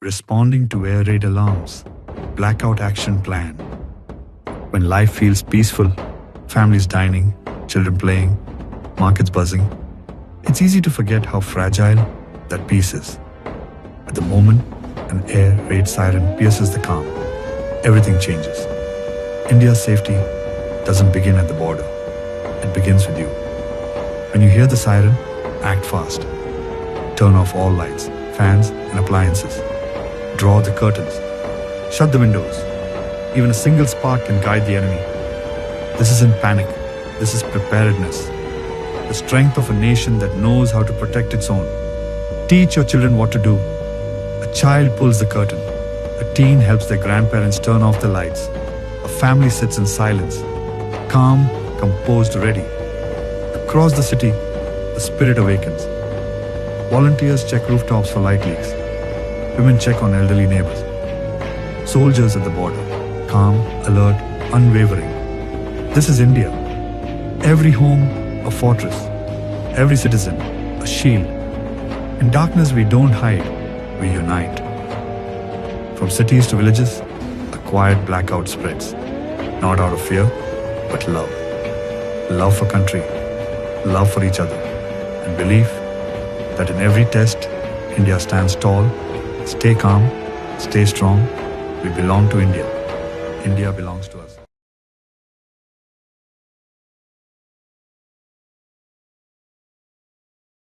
responding to air raid alarms, blackout action plan. When life feels peaceful, families dining, children playing, markets buzzing, it's easy to forget how fragile that peace is. At the moment an air raid siren pierces the calm, everything changes. India's safety doesn't begin at the border. It begins with you. When you hear the siren, act fast. Turn off all lights, fans and appliances. Draw the curtains. Shut the windows. Even a single spark can guide the enemy. This isn't panic. This is preparedness. The strength of a nation that knows how to protect its own. Teach your children what to do. A child pulls the curtain. A teen helps their grandparents turn off the lights. A family sits in silence, calm, composed, ready. Across the city, the spirit awakens. Volunteers check rooftops for light leaks. Women check on elderly neighbors. Soldiers at the border, calm, alert, unwavering. This is India. Every home, a fortress. Every citizen, a shield. In darkness we don't hide, we unite. From cities to villages, a quiet blackout spreads. Not out of fear, but love. Love for country, love for each other, and belief that in every test, India stands tall. Stay calm, stay strong. We belong to India. India belongs to us.